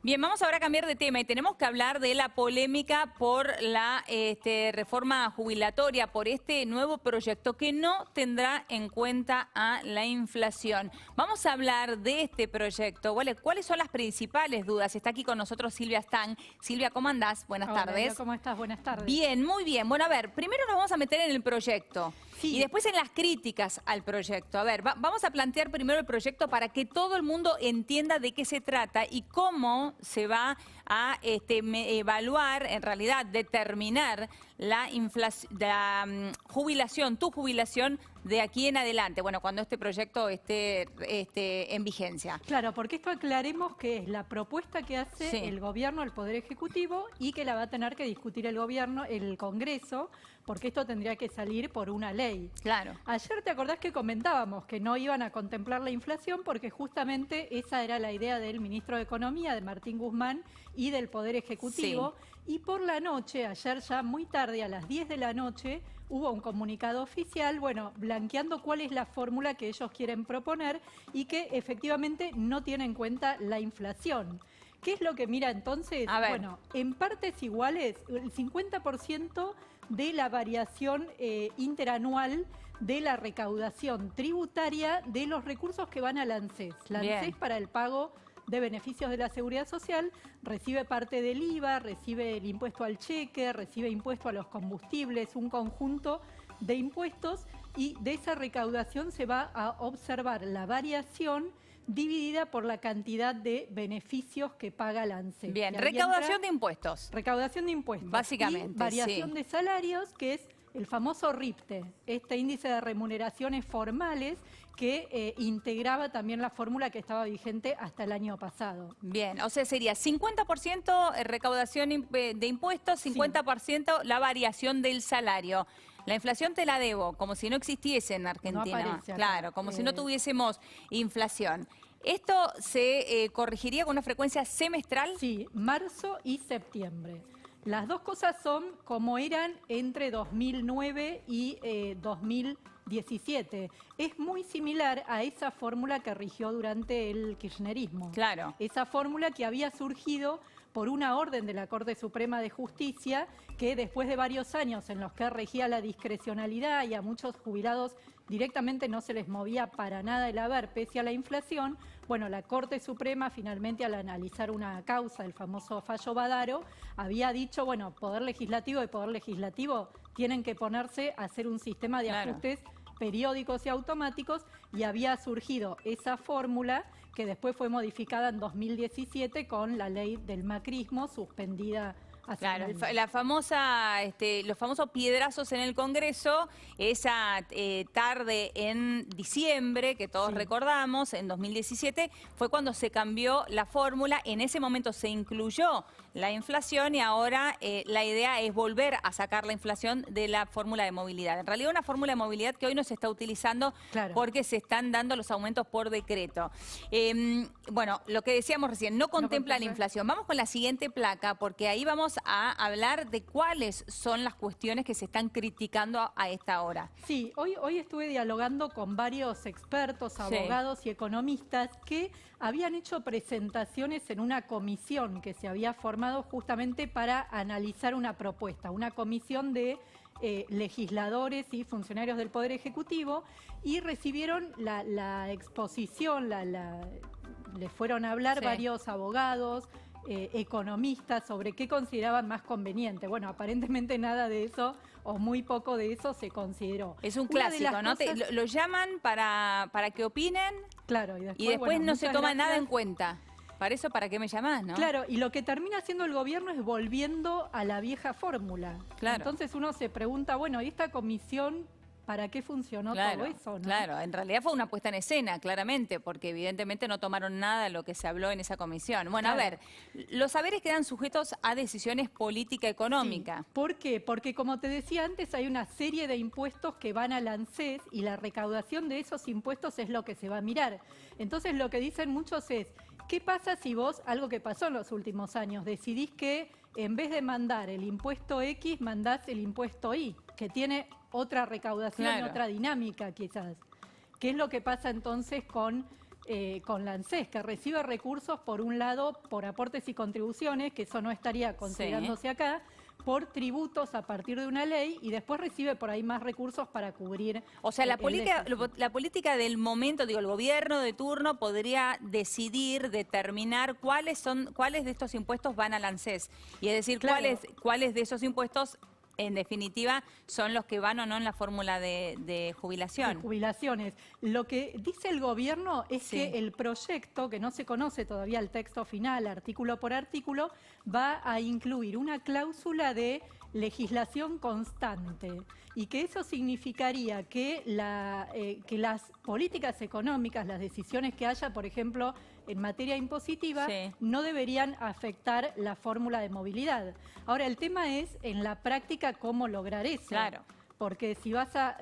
Bien, vamos ahora a cambiar de tema y tenemos que hablar de la polémica por la reforma jubilatoria, por este nuevo proyecto que no tendrá en cuenta a la inflación. Vamos a hablar de este proyecto. ¿Vale? ¿Cuáles son las principales dudas? Está aquí con nosotros Silvia Stang. Silvia, ¿cómo andás? Buenas Hola, tardes. Leo, ¿cómo estás? Buenas tardes. Bien, muy bien. Bueno, a ver, primero nos vamos a meter en el proyecto. Sí. Y después en las críticas al proyecto. A ver, vamos a plantear primero el proyecto para que todo el mundo entienda de qué se trata y cómo se va a evaluar, en realidad, determinar la jubilación, tu jubilación de aquí en adelante, bueno, cuando este proyecto esté en vigencia. Claro, porque esto aclaremos que es la propuesta que hace el gobierno, el Poder Ejecutivo, y que la va a tener que discutir el gobierno, el Congreso, porque esto tendría que salir por una ley. Claro. Ayer te acordás que comentábamos que no iban a contemplar la inflación porque justamente esa era la idea del ministro de Economía, de Martín Guzmán, y del Poder Ejecutivo. Sí. Y por la noche, ayer ya muy tarde, a las 10 de la noche, hubo un comunicado oficial, bueno, blanqueando cuál es la fórmula que ellos quieren proponer y que efectivamente no tiene en cuenta la inflación. ¿Qué es lo que mira entonces? Bueno, en partes iguales, el 50% de la variación interanual de la recaudación tributaria de los recursos que van al ANSES. La ANSES para el pago de beneficios de la Seguridad Social recibe parte del IVA, recibe el impuesto al cheque, recibe impuesto a los combustibles, un conjunto de impuestos, y de esa recaudación se va a observar la variación dividida por la cantidad de beneficios que paga la ANSES. Bien, recaudación de impuestos. Recaudación de impuestos. Básicamente, y variación de salarios, que es el famoso RIPTE, este índice de remuneraciones formales que integraba también la fórmula que estaba vigente hasta el año pasado. Bien, o sea, sería 50% recaudación de impuestos, 50% la variación del salario. La inflación te la debo, como si no existiese en Argentina. No aparece acá. Claro, como si no tuviésemos inflación. ¿Esto se corregiría con una frecuencia semestral? Sí, marzo y septiembre. Las dos cosas son como eran entre 2009 y 2017. Es muy similar a esa fórmula que rigió durante el kirchnerismo. Claro. Esa fórmula que había surgido por una orden de la Corte Suprema de Justicia que después de varios años en los que regía la discrecionalidad y a muchos jubilados directamente no se les movía para nada el haber pese a la inflación, bueno, la Corte Suprema finalmente al analizar una causa, el famoso fallo Badaro, había dicho, bueno, Poder Legislativo y Poder Legislativo tienen que ponerse a hacer un sistema de ajustes periódicos y automáticos, y había surgido esa fórmula que después fue modificada en 2017 con la ley del macrismo suspendida. Claro, la famosa, los famosos piedrazos en el Congreso, esa tarde en diciembre, que todos recordamos, en 2017, fue cuando se cambió la fórmula. En ese momento se incluyó la inflación y ahora la idea es volver a sacar la inflación de la fórmula de movilidad. En realidad una fórmula de movilidad que hoy no se está utilizando porque se están dando los aumentos por decreto. Bueno, lo que decíamos recién, no contempla la inflación. Vamos con la siguiente placa, porque ahí vamos a hablar de cuáles son las cuestiones que se están criticando a esta hora. Sí, hoy estuve dialogando con varios expertos, abogados y economistas que habían hecho presentaciones en una comisión que se había formado justamente para analizar una propuesta, una comisión de legisladores y funcionarios del Poder Ejecutivo, y recibieron la exposición, les fueron a hablar varios abogados, economistas sobre qué consideraban más conveniente. Bueno, aparentemente nada de eso o muy poco de eso se consideró. Es un clásico, ¿no? Lo llaman para que opinen. Claro, y después no se toma nada en cuenta. Para eso, ¿para qué me llamás, no? Claro, y lo que termina haciendo el gobierno es volviendo a la vieja fórmula. Claro. Entonces uno se pregunta, bueno, ¿y esta comisión para qué funcionó todo eso, no? Claro, en realidad fue una puesta en escena, claramente, porque evidentemente no tomaron nada de lo que se habló en esa comisión. Bueno, a ver, los saberes quedan sujetos a decisiones política-económica. Sí. ¿Por qué? Porque, como te decía antes, hay una serie de impuestos que van al ANSES y la recaudación de esos impuestos es lo que se va a mirar. Entonces, lo que dicen muchos es, ¿qué pasa si vos, algo que pasó en los últimos años, decidís que en vez de mandar el impuesto X, mandás el impuesto Y, que tiene otra recaudación y otra dinámica quizás? ¿Qué es lo que pasa entonces con con la ANSES, que recibe recursos, por un lado, por aportes y contribuciones, que eso no estaría considerándose acá, por tributos a partir de una ley, y después recibe por ahí más recursos para cubrir. O sea, la política del momento, digo, el gobierno de turno podría decidir, determinar cuáles de estos impuestos van al ANSES. Y es decir, Claro. cuáles de esos impuestos, en definitiva, son los que van o no en la fórmula de jubilación. De jubilaciones. Lo que dice el gobierno es Sí. que el proyecto, que no se conoce todavía el texto final, artículo por artículo, va a incluir una cláusula de legislación constante, y que eso significaría que las políticas económicas, las decisiones que haya, por ejemplo, en materia impositiva, Sí. no deberían afectar la fórmula de movilidad. Ahora, el tema es, en la práctica, cómo lograr eso. Claro. Porque si vas a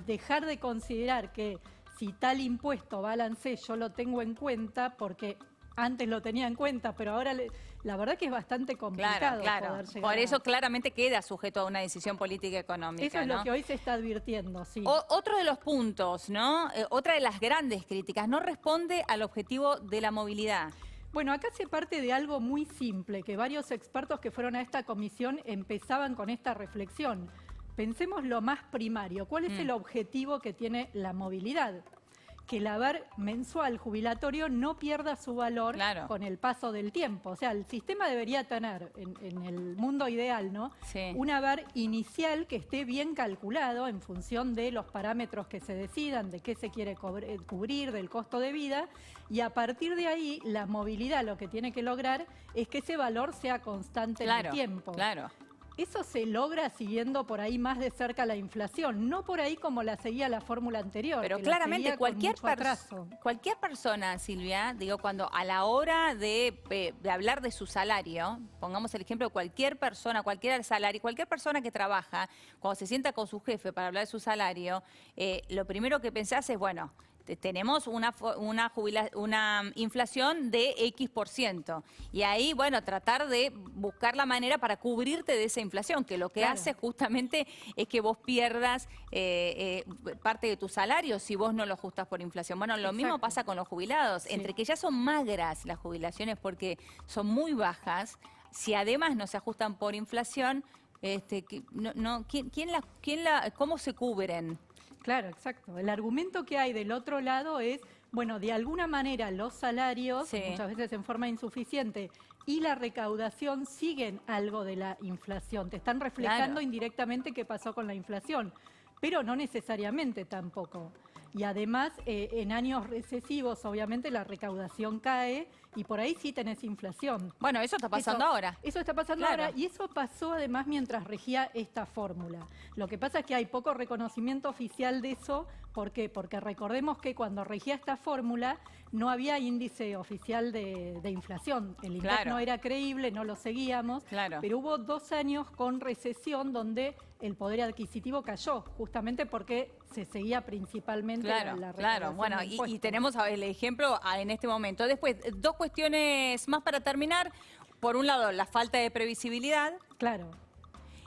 dejar de considerar que si tal impuesto va al ANSES, yo lo tengo en cuenta, porque antes lo tenía en cuenta, pero ahora la verdad que es bastante complicado poder llegar Por eso claramente queda sujeto a una decisión política económica. Eso es ¿no? lo que hoy se está advirtiendo, sí. Otro de los puntos, ¿no? Otra de las grandes críticas, no responde al objetivo de la movilidad. Bueno, acá se parte de algo muy simple, que varios expertos que fueron a esta comisión empezaban con esta reflexión. Pensemos lo más primario. ¿Cuál es el objetivo que tiene la movilidad? Que el haber mensual jubilatorio no pierda su valor con el paso del tiempo. O sea, el sistema debería tener, en el mundo ideal, ¿no? Sí. Un haber inicial que esté bien calculado en función de los parámetros que se decidan, de qué se quiere cubrir, del costo de vida, y a partir de ahí la movilidad lo que tiene que lograr es que ese valor sea constante en el tiempo. Claro. Eso se logra siguiendo por ahí más de cerca la inflación, no por ahí como la seguía la fórmula anterior. Pero que claramente la seguía con mucho atraso. cualquier persona, Silvia, digo, cuando a la hora de hablar de su salario, pongamos el ejemplo de cualquier persona, cualquier salario, cualquier persona que trabaja, cuando se sienta con su jefe para hablar de su salario, lo primero que pensás es, bueno, tenemos una inflación de X%. Y ahí, bueno, tratar de buscar la manera para cubrirte de esa inflación, que lo que hace justamente es que vos pierdas parte de tu salario si vos no lo ajustás por inflación. Bueno, lo mismo pasa con los jubilados. Entre que ya son magras las jubilaciones porque son muy bajas, si además no se ajustan por inflación, ¿cómo se cubren? Claro, exacto. El argumento que hay del otro lado es, bueno, de alguna manera los salarios, muchas veces en forma insuficiente, y la recaudación siguen algo de la inflación. Te están reflejando indirectamente qué pasó con la inflación, pero no necesariamente tampoco. Y además, en años recesivos, obviamente, la recaudación cae y por ahí sí tenés inflación. Bueno, eso está pasando ahora. Eso está pasando ahora, y eso pasó además mientras regía esta fórmula. Lo que pasa es que hay poco reconocimiento oficial de eso. ¿Por qué? Porque recordemos que cuando regía esta fórmula no había índice oficial de inflación. El INDEC no era creíble, no lo seguíamos, pero hubo 2 años con recesión donde el poder adquisitivo cayó, justamente porque se seguía principalmente la recaudación. Bueno, y tenemos el ejemplo en este momento. Después, 2 cuestiones más para terminar. Por un lado, la falta de previsibilidad.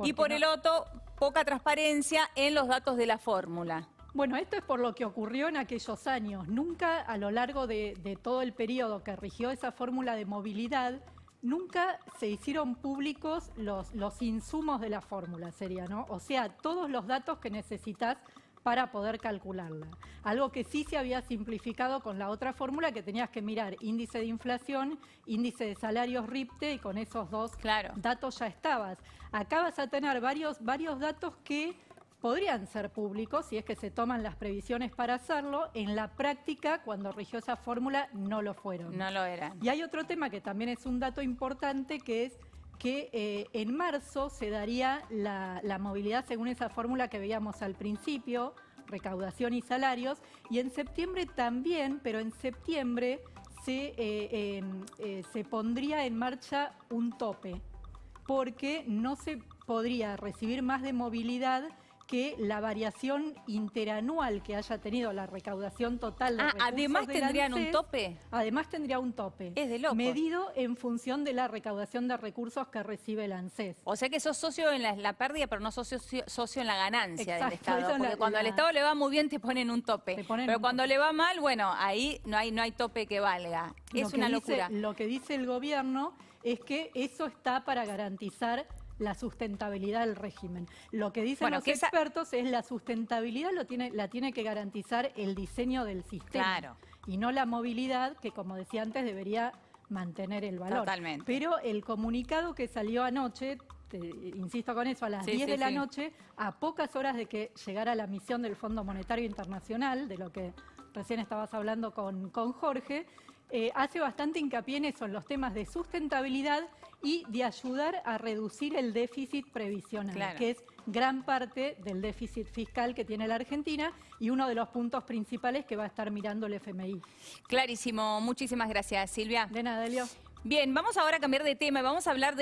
Y por el otro, poca transparencia en los datos de la fórmula. Bueno, esto es por lo que ocurrió en aquellos años. Nunca a lo largo de todo el periodo que rigió esa fórmula de movilidad, nunca se hicieron públicos los insumos de la fórmula, ¿no? O sea, todos los datos que necesitas para poder calcularla. Algo que sí se había simplificado con la otra fórmula, que tenías que mirar índice de inflación, índice de salarios RIPTE, y con esos dos datos ya estabas. Acá vas a tener varios datos que podrían ser públicos si es que se toman las previsiones para hacerlo. En la práctica, cuando rigió esa fórmula, no lo fueron. No lo eran. Y hay otro tema que también es un dato importante, que es que en marzo se daría la movilidad según esa fórmula que veíamos al principio, recaudación y salarios, y en septiembre también, pero en septiembre se pondría en marcha un tope, porque no se podría recibir más de movilidad que la variación interanual que haya tenido la recaudación total de recursos además del tendrían un ANSES, tope. Además tendría un tope. Es de locos. Medido en función de la recaudación de recursos que recibe el ANSES. O sea que sos socio en la pérdida, pero no socio en la ganancia del Exacto, Estado. eso es Porque cuando al Estado le va muy bien te ponen un tope. Pero cuando le va mal, bueno, ahí no hay tope que valga. Es una locura. Lo que dice el gobierno es que eso está para garantizar la sustentabilidad del régimen. Lo que dicen los expertos es la sustentabilidad la tiene que garantizar el diseño del sistema. Claro. Y no la movilidad, que como decía antes debería mantener el valor. Totalmente. Pero el comunicado que salió anoche, insisto con eso, a las 10 de la noche, a pocas horas de que llegara la misión del Fondo Monetario Internacional, de lo que recién estabas hablando con Jorge, hace bastante hincapié en eso, en los temas de sustentabilidad y de ayudar a reducir el déficit previsional, que es gran parte del déficit fiscal que tiene la Argentina y uno de los puntos principales que va a estar mirando el FMI. Clarísimo. Muchísimas gracias, Silvia. De nada, Delio. Bien, vamos ahora a cambiar de tema y vamos a hablar de